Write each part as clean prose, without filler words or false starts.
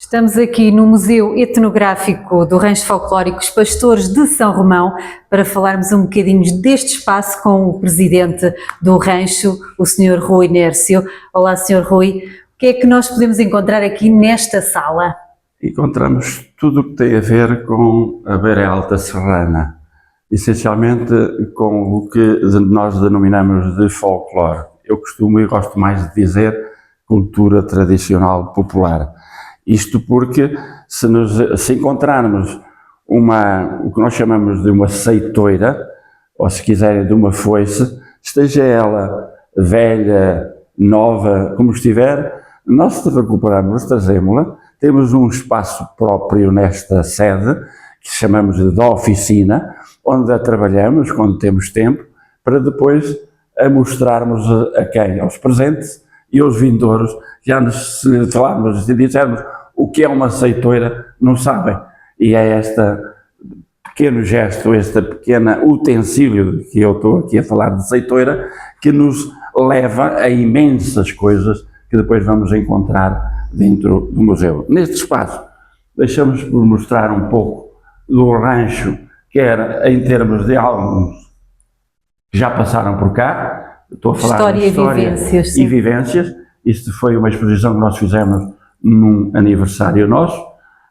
Estamos aqui no Museu Etnográfico do Rancho Folclórico Os Pastores de São Romão para falarmos um bocadinho deste espaço com o presidente do rancho, o Sr. Rui Nércio. Olá, Sr. Rui. O que é que nós podemos encontrar aqui nesta sala? Encontramos tudo o que tem a ver com a beira alta serrana, essencialmente com o que nós denominamos de folclore. Eu costumo e gosto mais de dizer cultura tradicional popular. Isto porque se encontrarmos o que nós chamamos de uma seitoira, ou se quiserem de uma foice, esteja ela velha, nova, como estiver, nós se recuperarmos, trazemos-la, temos um espaço próprio nesta sede, que chamamos de oficina, onde a trabalhamos quando temos tempo, para depois a mostrarmos a quem? Aos presentes e aos vindouros, já se falarmos e dissermos o que é uma seitoira, não sabem. E é este pequeno gesto, este pequeno utensílio que eu estou aqui a falar de seitoira, que nos leva a imensas coisas que depois vamos encontrar dentro do museu. Neste espaço, deixamos por mostrar um pouco do rancho, quer em termos de alguns que já passaram por cá. Estou a falar de história e vivências. Isto foi uma exposição que nós fizemos num aniversário nosso.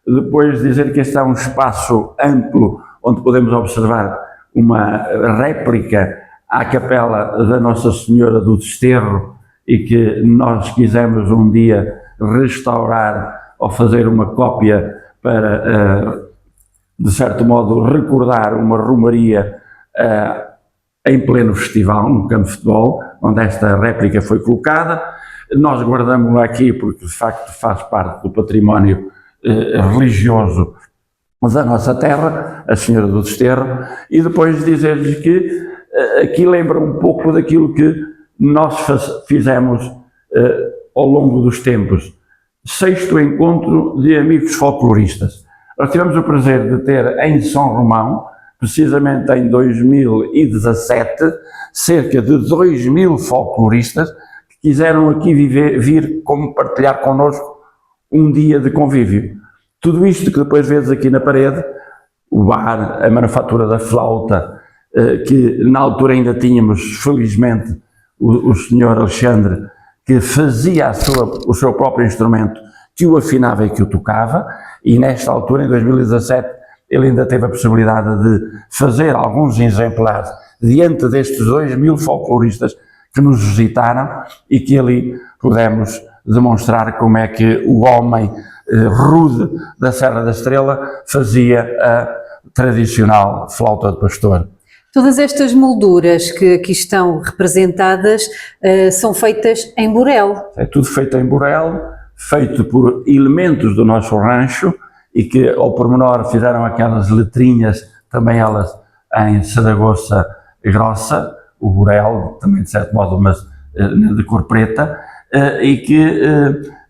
Depois dizer que este é um espaço amplo, onde podemos observar uma réplica à capela da Nossa Senhora do Desterro e que nós quisemos um dia restaurar ou fazer uma cópia para, de certo modo, recordar uma romaria em pleno festival, no campo de futebol, onde esta réplica foi colocada. Nós guardamos-la aqui porque, de facto, faz parte do património religioso da nossa terra, a Senhora do Desterro, e depois dizer-lhes que aqui lembra um pouco daquilo que nós fizemos ao longo dos tempos. 6º encontro de amigos folcloristas. Nós tivemos o prazer de ter em São Romão, precisamente em 2017, cerca de 2.000 folcloristas que quiseram aqui vir compartilhar connosco um dia de convívio. Tudo isto que depois vês aqui na parede, o bar, a manufatura da flauta, que na altura ainda tínhamos, felizmente, o Sr. Alexandre, que fazia o seu próprio instrumento, que o afinava e que o tocava, e nesta altura, em 2017, ele ainda teve a possibilidade de fazer alguns exemplares diante destes 2.000 folcloristas que nos visitaram e que ali pudemos demonstrar como é que o homem rude da Serra da Estrela fazia a tradicional flauta de pastor. Todas estas molduras que aqui estão representadas são feitas em burel. É tudo feito em burel, feito por elementos do nosso rancho e que ao pormenor fizeram aquelas letrinhas, também elas em saragoça grossa, o burel, também de certo modo, mas de cor preta, e que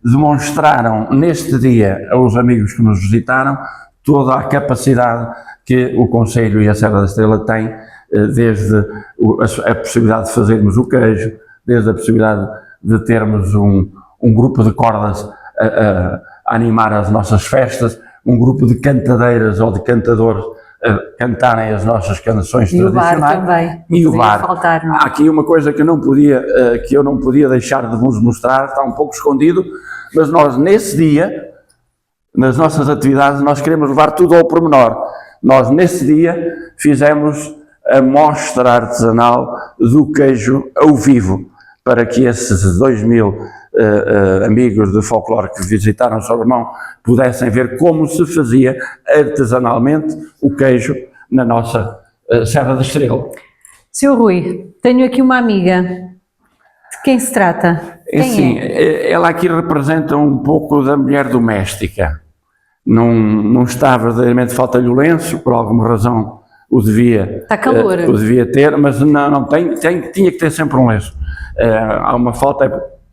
demonstraram neste dia aos amigos que nos visitaram toda a capacidade que o Conselho e a Serra da Estrela têm, desde a possibilidade de fazermos o queijo, desde a possibilidade de termos um grupo de cordas a animar as nossas festas, um grupo de cantadeiras ou de cantadores cantarem as nossas canções tradicionais. O bar também. E o bar. Faltar, não é? Há aqui uma coisa que eu não podia deixar de vos mostrar, está um pouco escondido, mas nós nesse dia, nas nossas atividades, nós queremos levar tudo ao pormenor. Nós nesse dia fizemos a mostra artesanal do queijo ao vivo, para que esses 2.000 amigos de folclore que visitaram São Romão pudessem ver como se fazia artesanalmente o queijo na nossa Serra da Estrela. Sr. Rui, tenho aqui uma amiga. De quem se trata? Quem é? Ela aqui representa um pouco da mulher doméstica. Não está verdadeiramente, falta-lhe o lenço, por alguma razão o devia, está calor. O devia ter, mas não tinha que ter sempre um lenço. Há uma falta,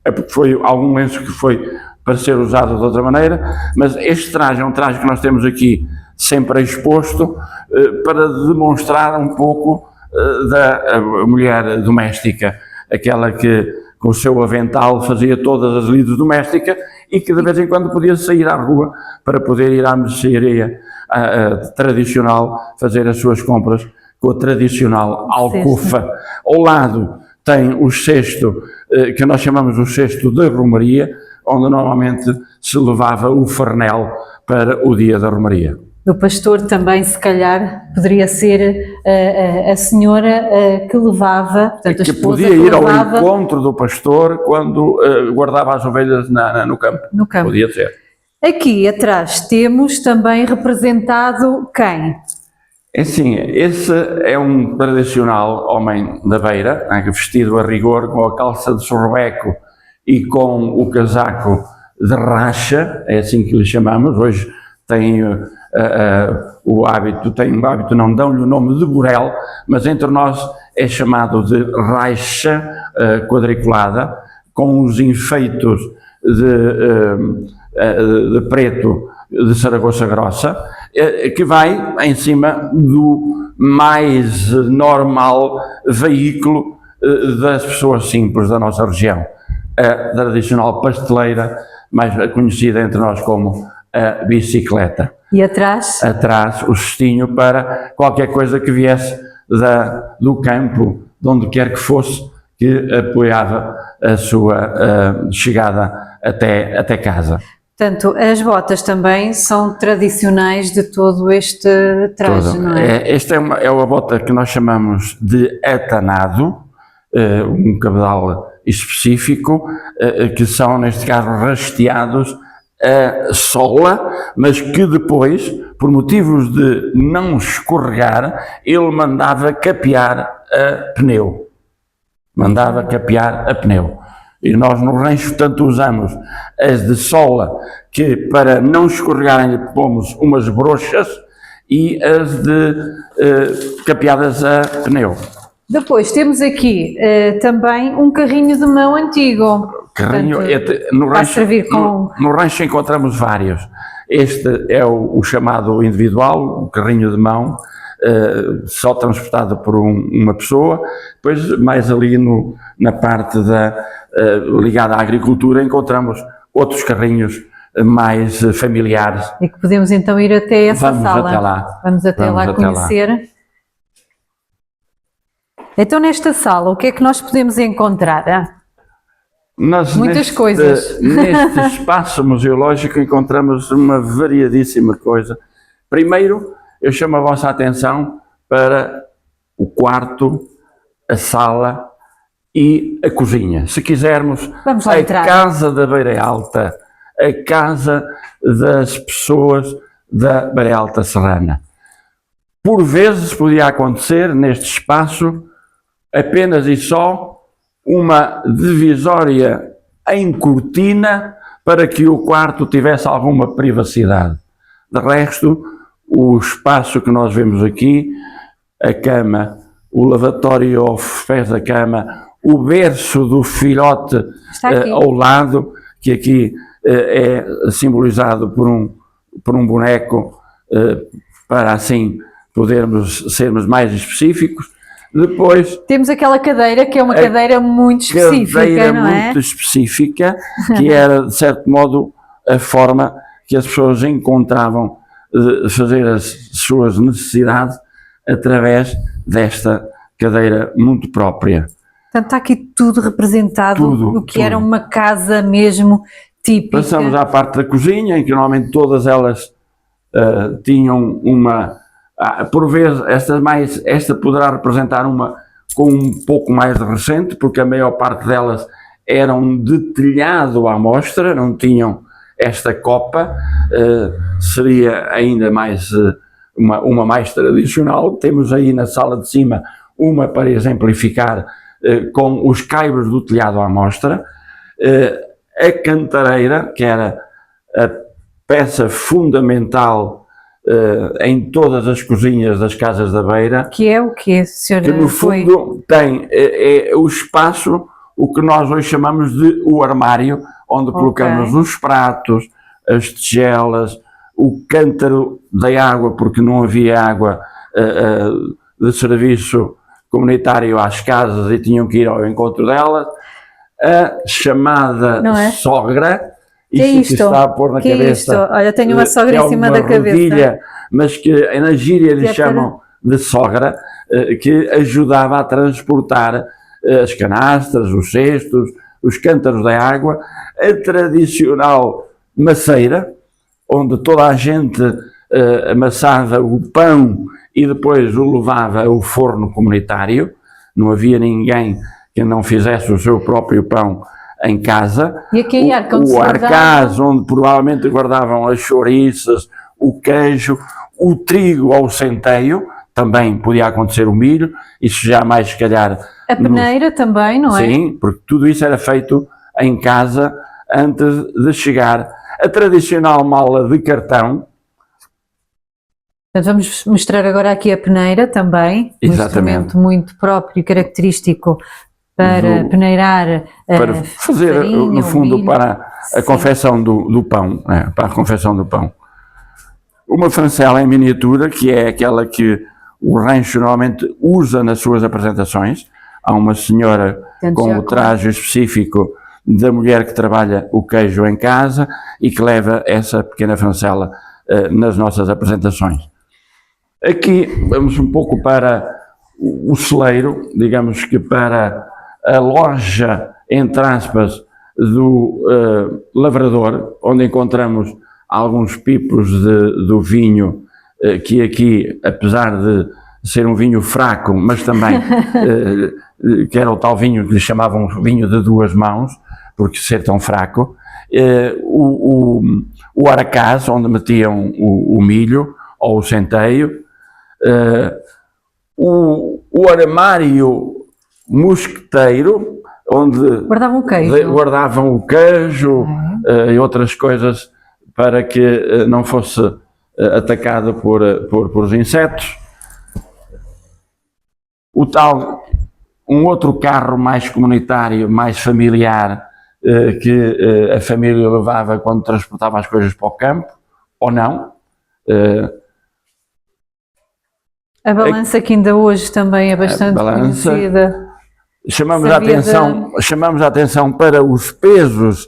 é porque foi algum lenço que foi para ser usado de outra maneira, mas este traje é um traje que nós temos aqui sempre exposto para demonstrar um pouco da mulher doméstica, aquela que com o seu avental, fazia todas as lides domésticas e que de vez em quando podia sair à rua para poder ir à mercearia tradicional, fazer as suas compras com a tradicional alcofa. Ao lado tem o cesto, que nós chamamos o cesto de romaria, onde normalmente se levava o farnel para o dia da romaria. Do pastor também, se calhar, poderia ser a senhora que levava, portanto, a esposa podia ir ao encontro do pastor quando guardava as ovelhas no campo. No campo. Podia ser. Aqui atrás temos também representado quem? É assim, esse é um tradicional homem da beira, vestido a rigor, com a calça de sorveco e com o casaco de racha, é assim que lhe chamamos. Hoje tem o hábito, não dão-lhe o nome de burel, mas entre nós é chamado de racha quadriculada, com os enfeitos de preto de Saragoça Grossa, que vai em cima do mais normal veículo das pessoas simples da nossa região, a tradicional pasteleira, mais conhecida entre nós como a bicicleta. E atrás? Atrás o cestinho para qualquer coisa que viesse do campo, de onde quer que fosse, que apoiava a sua chegada até casa. Portanto, as botas também são tradicionais de todo este traje, não é? Esta é uma bota que nós chamamos de atanado, um cabedal específico, que são, neste caso, rasteados a sola, mas que depois, por motivos de não escorregar, ele mandava capear a pneu. E nós no rancho tanto usamos as de sola, que para não escorregarem pomos umas brochas, e as de capeadas a pneu. Depois temos aqui também um carrinho de mão antigo. Carrinho, Portanto, no rancho encontramos vários. Este é o chamado individual, o carrinho de mão, só transportado por uma pessoa. Depois, mais ali na parte ligada à agricultura, encontramos outros carrinhos mais familiares. E que podemos então ir até essa sala. Vamos até lá. Vamos até lá conhecer. Então, nesta sala, o que é que nós podemos encontrar? Muitas coisas. Neste espaço museológico encontramos uma variadíssima coisa. Primeiro, eu chamo a vossa atenção para o quarto, a sala e a cozinha. Se quisermos, a casa da Beira Alta, a casa das pessoas da Beira Alta Serrana. Por vezes podia acontecer neste espaço apenas e só uma divisória em cortina para que o quarto tivesse alguma privacidade. De resto, o espaço que nós vemos aqui, a cama, o lavatório aos pés da cama, o berço do filhote ao lado, que aqui é simbolizado por um boneco, para assim sermos mais específicos. Depois temos aquela cadeira que é uma cadeira muito específica, não é? Muito específica, que era, de certo modo, a forma que as pessoas encontravam de fazer as suas necessidades através desta cadeira muito própria. Portanto, está aqui tudo representado, o que era uma casa mesmo típica. Passamos à parte da cozinha, em que normalmente todas elas tinham uma... por vezes, esta poderá representar uma com um pouco mais de recente, porque a maior parte delas eram de telhado à mostra, não tinham esta copa, seria ainda mais uma mais tradicional. Temos aí na sala de cima uma para exemplificar com os caibros do telhado à mostra, a cantareira, que era a peça fundamental em todas as cozinhas das casas da Beira. Que é o que, senhora? Que no fundo tem o espaço, o que nós hoje chamamos de o armário, onde colocamos os pratos, as tigelas, o cântaro da água, porque não havia água de serviço comunitário às casas e tinham que ir ao encontro delas, a chamada Não é? sogra. Que é Isso isto? que está a pôr na Que é cabeça. isto? Olha, tenho uma sogra que é em cima uma da cabeça. rodilha, mas que na gíria lhe Que é chamam de sogra, que ajudava a transportar as canastras, os cestos, os cântaros da água, a tradicional maceira, onde toda a gente amassava o pão e depois o levava ao forno comunitário. Não havia ninguém que não fizesse o seu próprio pão em casa. E aquele arca onde se O guardava? arcaz, onde provavelmente guardavam as chouriças, o queijo, o trigo ao centeio, também podia acontecer o milho, isso já mais se calhar... A peneira também, não é? Sim, porque tudo isso era feito em casa antes de chegar. A tradicional mala de cartão. Portanto, vamos mostrar agora aqui a peneira também, um Exatamente. instrumento muito próprio e característico para peneirar Para fazer, farinha, no fundo, milho. para a Sim. confecção do pão, né? Para a confecção do pão. Uma francela em miniatura, que é aquela que o rancho normalmente usa nas suas apresentações. Há uma senhora Portanto, com já o traje específico da mulher que trabalha o queijo em casa e que leva essa pequena francela nas nossas apresentações. Aqui vamos um pouco para o celeiro, digamos que para a loja, entre aspas, do lavrador, onde encontramos alguns pipos do vinho, que aqui, apesar de ser um vinho fraco, mas também que era o tal vinho que lhe chamavam vinho de duas mãos, porque ser tão fraco, o aracás, onde metiam o milho ou o centeio, o armário mosqueteiro, onde Guardavam o queijo. guardavam o queijo e outras coisas para que não fosse atacado por insetos. Um outro carro mais comunitário, mais familiar, que a família levava quando transportava as coisas para o campo, ou não. A balança que ainda hoje também é bastante balança. conhecida. Chamamos Sabia a atenção para os pesos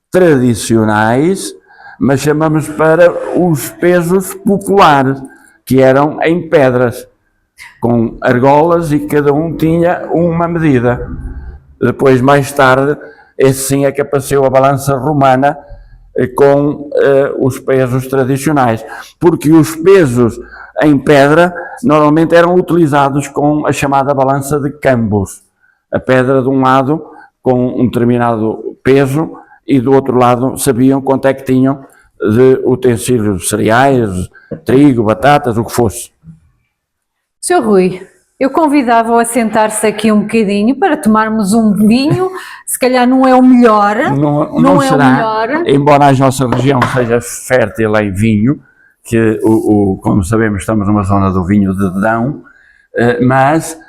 tradicionais, mas chamamos para os pesos populares, que eram em pedras, com argolas e cada um tinha uma medida. Depois, mais tarde, esse sim é que apareceu a balança romana com os pesos tradicionais, porque os pesos em pedra normalmente eram utilizados com a chamada balança de cambos. A pedra de um lado com um determinado peso e do outro lado sabiam quanto é que tinham de utensílios de cereais, trigo, batatas, o que fosse. Sr. Rui, eu convidava-o a sentar-se aqui um bocadinho para tomarmos um vinho, se calhar não é o melhor, não é será, o melhor. Embora a nossa região seja fértil em vinho, que como sabemos estamos numa zona do vinho de Dedão, mas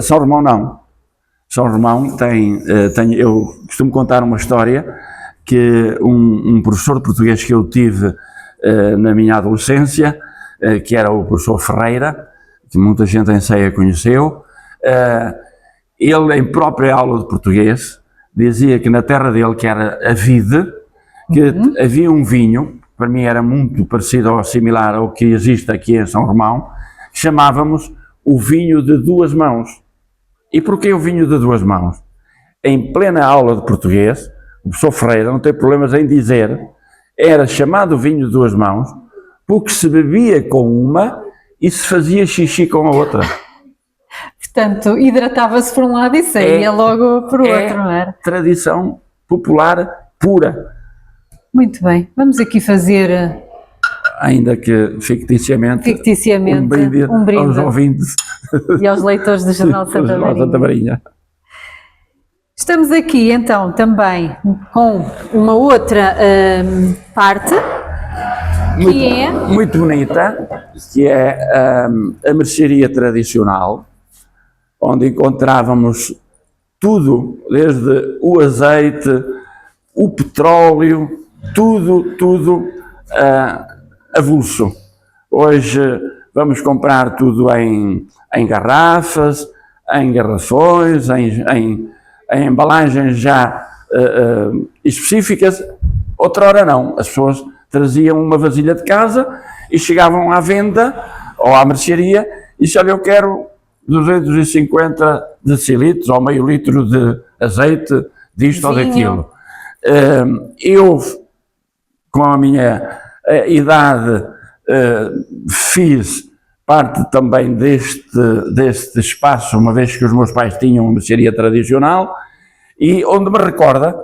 São Romão não. São Romão eu costumo contar uma história que um professor português que eu tive na minha adolescência, que era o professor Ferreira, que muita gente em Ceia conheceu, ele em própria aula de português dizia que na terra dele, que era a Vide, que havia um vinho, para mim era muito parecido ou similar ao que existe aqui em São Romão, que chamávamos o vinho de duas mãos. E porquê o vinho de duas mãos? Em plena aula de português, o professor Ferreira, não tem problemas em dizer, era chamado vinho de duas mãos porque se bebia com uma e se fazia xixi com a outra. Portanto, hidratava-se por um lado e saía logo por outro, não era? Tradição popular pura. Muito bem, vamos aqui fazer ainda que ficticiamente um brinde aos ouvintes e aos leitores do Jornal de Santa Marinha. Estamos aqui então também com uma outra parte muito bonita, que é a mercearia tradicional, onde encontrávamos tudo, desde o azeite, o petróleo, tudo avulso. Hoje vamos comprar tudo em garrafas, em garrafões, em embalagens já específicas. Outrora não, as pessoas traziam uma vasilha de casa e chegavam à venda ou à mercearia e disseram: olha, eu quero 250 decilitros ou meio litro de azeite, disto ou daquilo. Eu, com a minha idade, fiz parte também deste espaço, uma vez que os meus pais tinham uma mercearia tradicional, e onde me recorda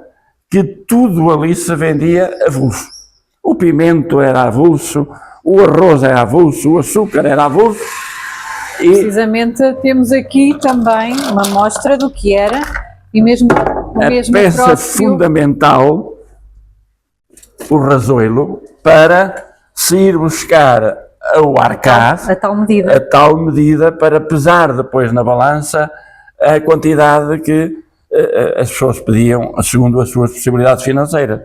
que tudo ali se vendia avulso. O pimento era avulso, o arroz era avulso, o açúcar era avulso. E precisamente temos aqui também uma amostra do que era, e mesmo a peça fundamental, o rasoilo, para se ir buscar o arcaz, a tal medida para pesar depois na balança a quantidade que as pessoas pediam segundo as suas possibilidades financeiras.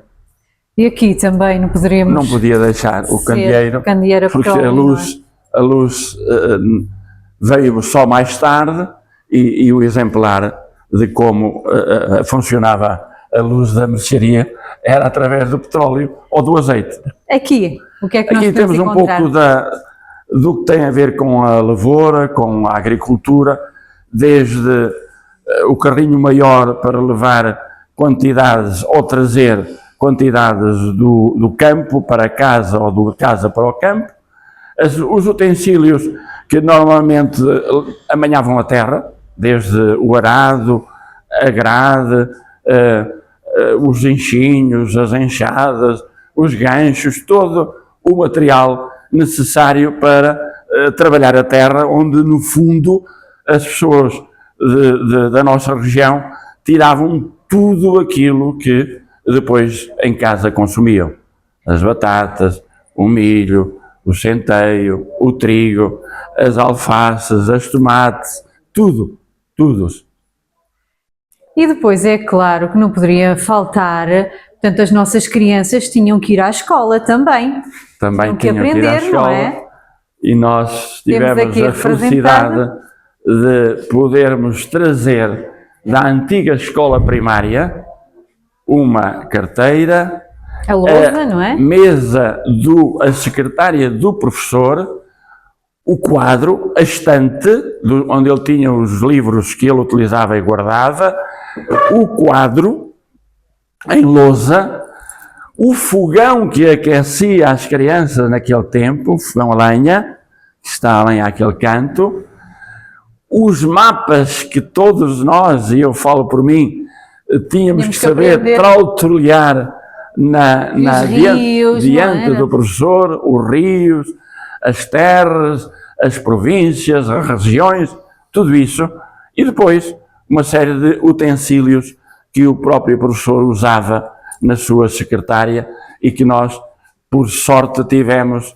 E aqui também não poderíamos... Não podia deixar o candeeiro, porque a luz veio só mais tarde, e o exemplar de como funcionava a luz da mercearia era através do petróleo ou do azeite. Aqui, o que é que nós aqui temos um pouco do que tem a ver com a lavoura, com a agricultura, desde o carrinho maior para levar quantidades ou trazer quantidades do campo para casa ou de casa para o campo, os utensílios que normalmente amanhavam a terra, desde o arado, a grade, os enchinhos, as enxadas, os ganchos, todo o material necessário para trabalhar a terra, onde no fundo as pessoas da nossa região tiravam tudo aquilo que depois em casa consumiam. As batatas, o milho, o centeio, o trigo, as alfaces, as tomates, tudo. E depois é claro que não poderia faltar, portanto, as nossas crianças tinham que ir à escola também. Também tinham que aprender, ir à escola, não é? E nós tivemos a felicidade de podermos trazer da antiga escola primária uma carteira, a lousa, não é? Mesa a secretária do professor, o quadro, a estante, onde ele tinha os livros que ele utilizava e guardava, o quadro em lousa, o fogão que aquecia as crianças naquele tempo, o fogão a lenha, que está a lenha àquele canto, os mapas que todos nós, e eu falo por mim, tínhamos que saber trautelhar diante do professor, os rios, as terras, as províncias, as regiões, tudo isso, e depois uma série de utensílios que o próprio professor usava na sua secretária e que nós, por sorte, tivemos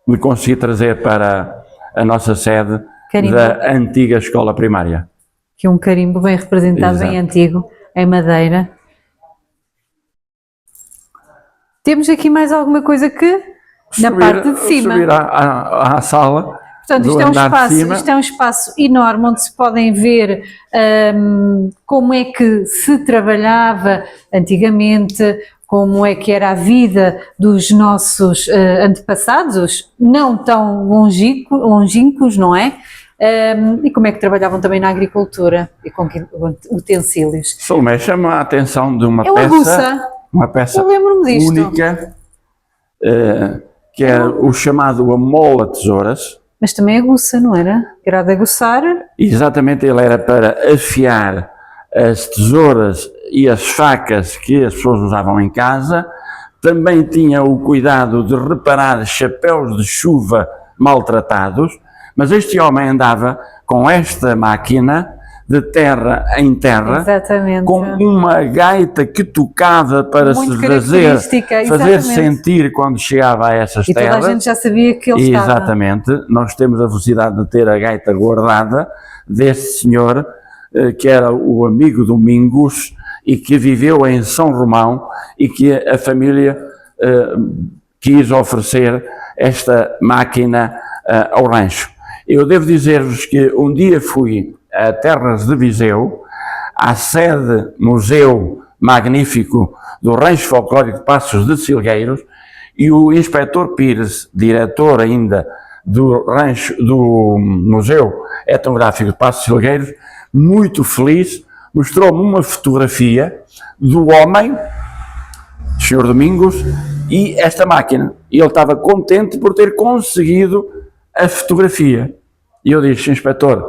de conseguir trazer para a nossa sede da antiga escola primária. Que um carimbo bem representado, bem antigo, em madeira. Temos aqui mais alguma coisa na parte de cima. Subir à sala. Portanto, isto é um espaço enorme onde se podem ver como é que se trabalhava antigamente, como é que era a vida dos nossos antepassados, não tão longínquos, não é? E como é que trabalhavam também na agricultura e com utensílios. Salomé, chama a atenção de uma peça eu lembro-me disto, única, que é o chamado amola-tesouras. Mas também aguça, não era? Era de aguçar. Exatamente, ele era para afiar as tesouras e as facas que as pessoas usavam em casa. Também tinha o cuidado de reparar chapéus de chuva maltratados, mas este homem andava com esta máquina de terra em terra, exatamente, com uma gaita que tocava para se fazer sentir quando chegava a essas terras. E toda a gente já sabia que ele estava. Exatamente, nós temos a felicidade de ter a gaita guardada deste senhor, que era o amigo Domingos e que viveu em São Romão e que a família quis oferecer esta máquina ao rancho. Eu devo dizer-vos que um dia fui a terras de Viseu, à sede museu magnífico do Rancho Folclórico de Passos de Silgueiros, e o inspetor Pires, diretor ainda do Museu Etnográfico de Passos de Silgueiros, muito feliz, mostrou-me uma fotografia do homem, Sr. Domingos, e esta máquina. E ele estava contente por ter conseguido a fotografia. E eu disse, inspetor,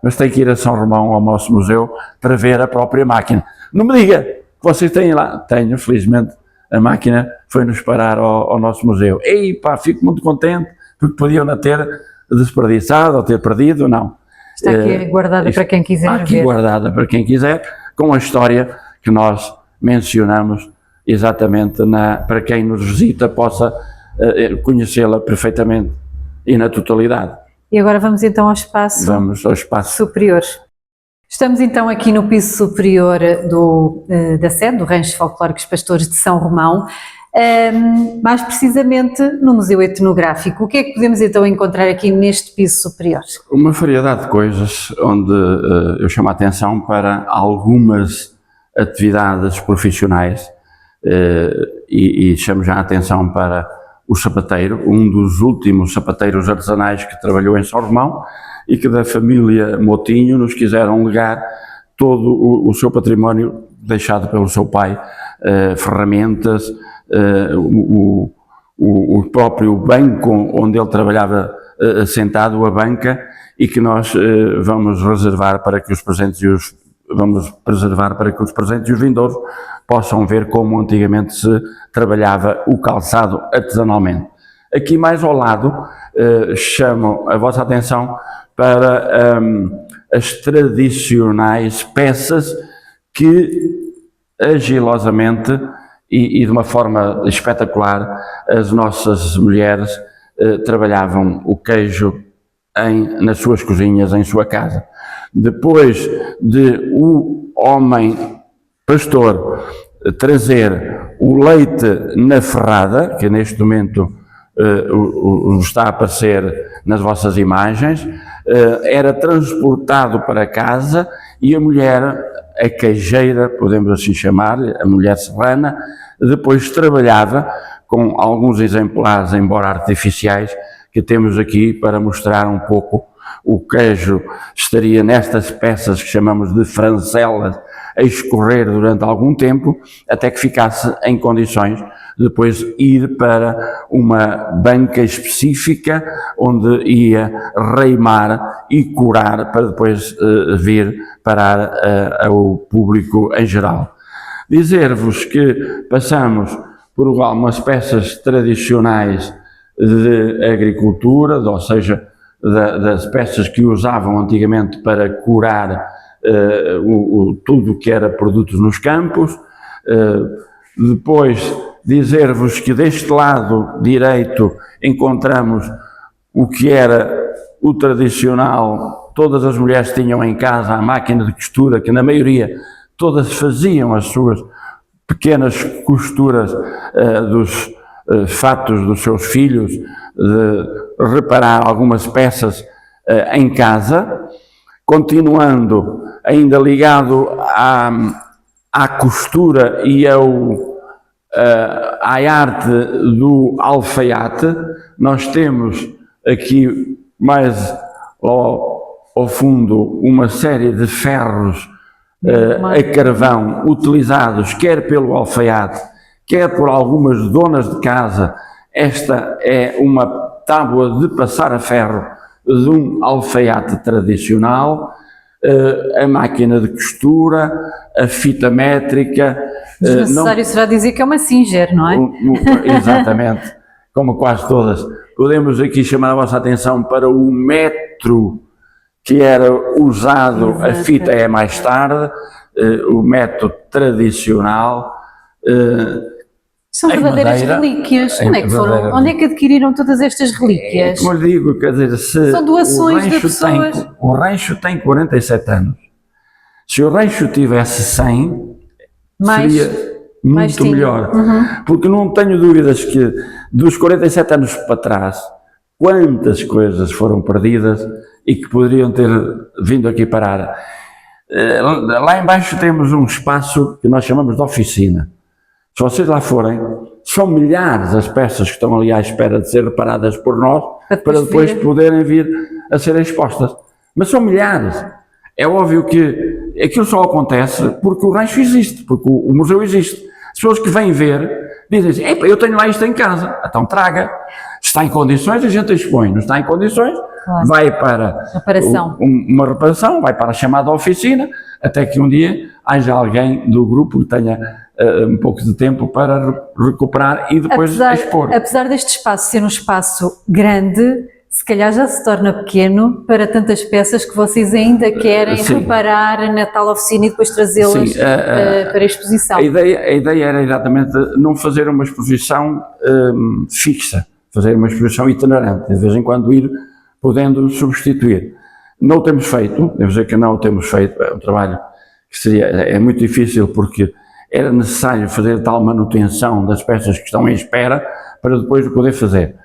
mas tem que ir a São Romão, ao nosso museu, para ver a própria máquina. Não me diga que vocês têm lá. Tenho, felizmente, a máquina foi-nos parar ao nosso museu. E pá, fico muito contente, porque podiam-na ter desperdiçado ou ter perdido, não. Está aqui guardada para quem quiser ver. Aqui guardada para quem quiser, com a história que nós mencionamos exatamente para quem nos visita possa conhecê-la perfeitamente e na totalidade. E agora vamos então ao espaço superior. Estamos então aqui no piso superior da sede do Rancho Folclóricos Pastores de São Romão, mais precisamente no Museu Etnográfico. O que é que podemos então encontrar aqui neste piso superior? Uma variedade de coisas onde eu chamo a atenção para algumas atividades profissionais e chamo já a atenção para o sapateiro, um dos últimos sapateiros artesanais que trabalhou em São Romão e que da família Motinho nos quiseram legar todo o seu património deixado pelo seu pai, ferramentas, o próprio banco onde ele trabalhava sentado, a banca, e que nós vamos reservar para que os presentes vamos preservar para que os presentes e os vindouros possam ver como antigamente se trabalhava o calçado artesanalmente. Aqui mais ao lado chamo a vossa atenção para as tradicionais peças que agilosamente e de uma forma espetacular as nossas mulheres trabalhavam o queijo nas suas cozinhas, em sua casa. Depois de o homem pastor trazer o leite na ferrada, que neste momento está a aparecer nas vossas imagens, era transportado para casa e a mulher, a queijeira, podemos assim chamar, a mulher serrana, depois trabalhava com alguns exemplares, embora artificiais, que temos aqui para mostrar um pouco. O queijo estaria nestas peças que chamamos de francelas a escorrer durante algum tempo, até que ficasse em condições de depois ir para uma banca específica onde ia reimar e curar para depois vir parar ao público em geral. Dizer-vos que passamos por algumas peças tradicionais de agricultura, ou seja, das peças que usavam antigamente para curar tudo o que era produtos nos campos. Depois dizer-vos que deste lado direito encontramos o que era o tradicional, todas as mulheres tinham em casa a máquina de costura, que na maioria todas faziam as suas pequenas costuras dos fatos dos seus filhos, de reparar algumas peças em casa, continuando ainda ligado à costura e à arte do alfaiate. Nós temos aqui mais ao fundo uma série de ferros a carvão utilizados quer pelo alfaiate, quer por algumas donas de casa. Esta é uma tábua de passar a ferro de um alfaiate tradicional, a máquina de costura, a fita métrica. Desnecessário será dizer que é uma Singer, não é? Exatamente, como quase todas. Podemos aqui chamar a vossa atenção para o metro que era usado. Exato. A fita é mais tarde, o método tradicional. São verdadeiras relíquias. Onde é que adquiriram todas estas relíquias? Como eu digo, quer dizer, são doações de pessoas. O rancho tem 47 anos. Se o rancho tivesse 100, seria muito melhor. Uhum. Porque não tenho dúvidas que dos 47 anos para trás, quantas coisas foram perdidas e que poderiam ter vindo aqui parar. Lá embaixo temos um espaço que nós chamamos de oficina. Se vocês lá forem, são milhares as peças que estão ali à espera de ser reparadas por nós, para depois poderem vir a ser expostas. Mas são milhares. É óbvio que aquilo só acontece porque o rancho existe, porque o museu existe. As pessoas que vêm ver dizem assim, eu tenho lá isto em casa, então traga. Se está em condições, a gente expõe. Não está em condições, claro, vai para uma reparação, vai para a chamada oficina, até que um dia haja alguém do grupo que tenha um pouco de tempo para recuperar e depois expor. Apesar deste espaço ser um espaço grande, se calhar já se torna pequeno para tantas peças que vocês ainda querem reparar na tal oficina e depois trazê-las para a exposição. A ideia era exatamente não fazer uma exposição fixa, fazer uma exposição itinerante, de vez em quando ir podendo substituir. Não o temos feito, devo dizer que não o temos feito, é um trabalho que é muito difícil porque era necessário fazer tal manutenção das peças que estão em espera para depois o poder fazer.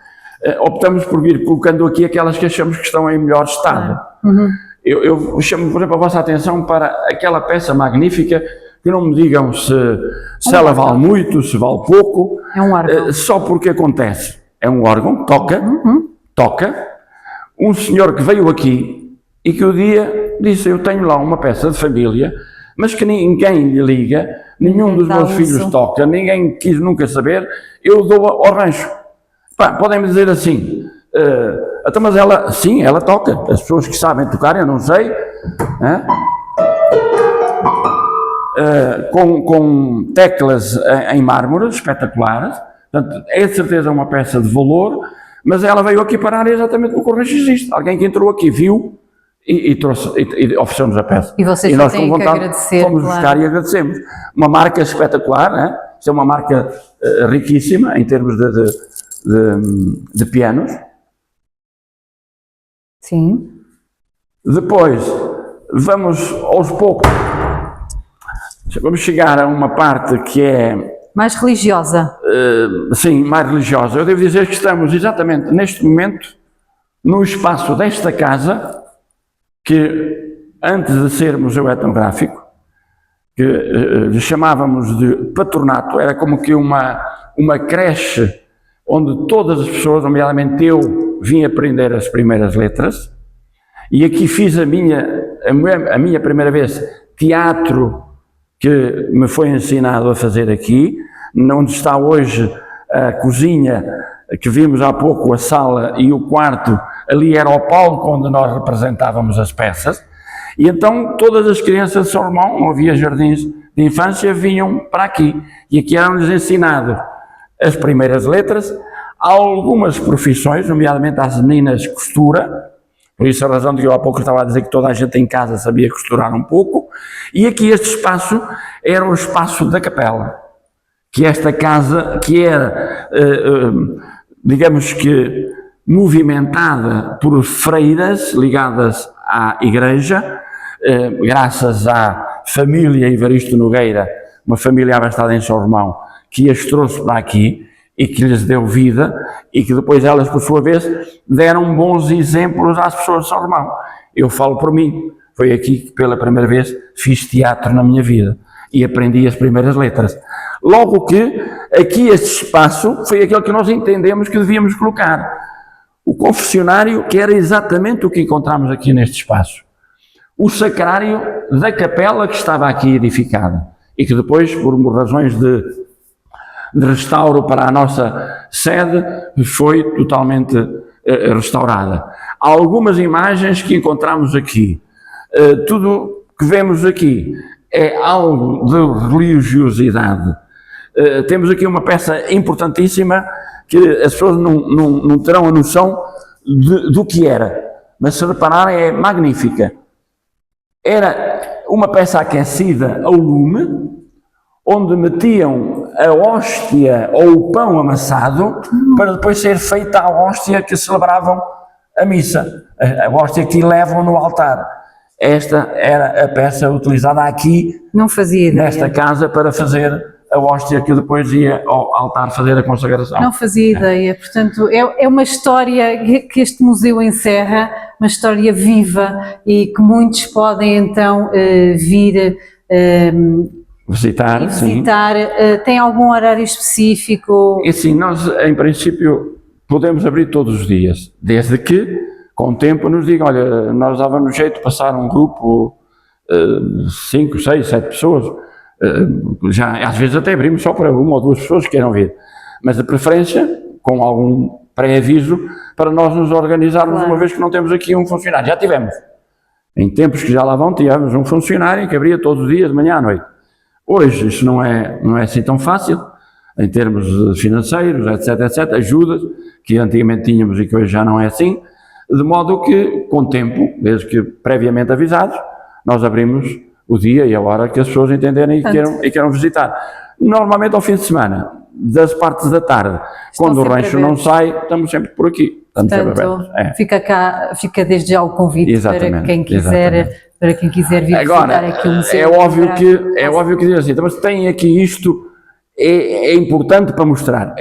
Optamos por vir colocando aqui aquelas que achamos que estão em melhor estado. Uhum. Eu chamo, por exemplo, a vossa atenção para aquela peça magnífica, que não me digam se ela vale muito, se vale pouco. É um órgão. Só porque acontece. É um órgão, toca. Um senhor que veio aqui e que o dia disse, eu tenho lá uma peça de família, mas que ninguém lhe liga, nenhum dos meus filhos toca, ninguém quis nunca saber, eu dou ao rancho. Podem-me dizer assim, mas ela, sim, ela toca, as pessoas que sabem tocar, eu não sei, com teclas em mármore, espetaculares, portanto, é de certeza uma peça de valor, mas ela veio aqui parar exatamente porque o rancho existe. Alguém que entrou aqui viu e ofereceu-nos a peça. E vocês nós têm com vontade, que agradecer. Fomos buscar e agradecemos. Uma marca espetacular, Isto é uma marca riquíssima em termos de pianos. Sim. Depois, vamos aos poucos, vamos chegar a uma parte que é... mais religiosa. Sim, mais religiosa. Eu devo dizer que estamos exatamente neste momento no espaço desta casa, que antes de ser museu etnográfico, que lhe chamávamos de patronato, era como que uma creche onde todas as pessoas, nomeadamente eu, vim aprender as primeiras letras, e aqui fiz a minha primeira vez teatro, que me foi ensinado a fazer aqui, onde está hoje a cozinha, que vimos há pouco, a sala e o quarto, ali era o palco onde nós representávamos as peças, e então todas as crianças de São Romão, não havia jardins de infância, vinham para aqui, e aqui eram-lhes ensinados as primeiras letras, algumas profissões, nomeadamente às meninas costura, por isso a razão de que eu há pouco estava a dizer que toda a gente em casa sabia costurar um pouco, e aqui este espaço era o espaço da capela, que esta casa, que era, digamos que, movimentada por freiras ligadas à igreja, graças à família Evaristo Nogueira, uma família abastada em São Romão, que as trouxe para aqui e que lhes deu vida e que depois elas, por sua vez, deram bons exemplos às pessoas de São Romão. Eu falo por mim, foi aqui que pela primeira vez fiz teatro na minha vida e aprendi as primeiras letras. Logo que aqui este espaço foi aquele que nós entendemos que devíamos colocar. O confessionário, que era exatamente o que encontramos aqui neste espaço. O sacrário da capela que estava aqui edificada e que depois, por razões de restauro para a nossa sede, foi totalmente restaurada. Há algumas imagens que encontramos aqui. Tudo que vemos aqui é algo de religiosidade. Temos aqui uma peça importantíssima que as pessoas não terão a noção do que era, mas se repararem é magnífica. Era uma peça aquecida ao lume, onde metiam a hóstia ou o pão amassado para depois ser feita a hóstia que celebravam a missa, a hóstia que levam no altar. Esta era a peça utilizada aqui, não fazia ideia, nesta casa, para fazer a hóstia que depois ia ao altar fazer a consagração. Não fazia ideia, portanto é uma história que este museu encerra, uma história viva e que muitos podem então vir Visitar, sim. visitar. Tem algum horário específico? E assim, nós em princípio podemos abrir todos os dias, desde que com o tempo nos digam, olha, nós dávamos jeito de passar um grupo, 5, 6, 7 pessoas, já, às vezes até abrimos só para 1 ou 2 pessoas que queiram vir, mas de preferência com algum pré-aviso para nós nos organizarmos, claro. Uma vez que não temos aqui um funcionário. Já tivemos, em tempos que já lá vão, tivemos um funcionário que abria todos os dias, de manhã à noite. Hoje isso não é assim tão fácil, em termos financeiros, etc, ajudas, que antigamente tínhamos e que hoje já não é assim, de modo que, com o tempo, desde que previamente avisados, nós abrimos o dia e a hora que as pessoas entenderem e queiram visitar. Normalmente ao fim de semana, das partes da tarde, quando o rancho não sai, estamos sempre por aqui. Portanto, fica desde já o convite para quem quiser vir agora, visitar aqui o museu. É óbvio que diz assim, mas tem aqui isto, é importante para mostrar.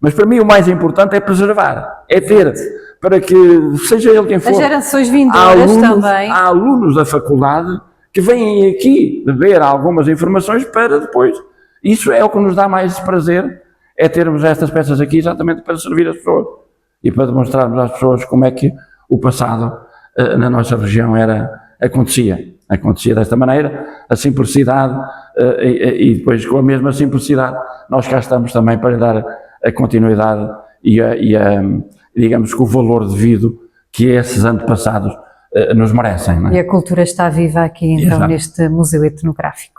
Mas para mim o mais importante é preservar, é ter, para que, seja ele quem for, as gerações vindouras também. Há alunos da faculdade que vêm aqui ver algumas informações para depois. Isso é o que nos dá mais prazer, é termos estas peças aqui exatamente para servir as pessoas e para demonstrarmos às pessoas como é que o passado na nossa região acontecia desta maneira, a simplicidade e depois com a mesma simplicidade nós cá estamos também para dar a continuidade e digamos que o valor devido que esses antepassados nos merecem. Não é? E a cultura está viva aqui então neste museu etnográfico.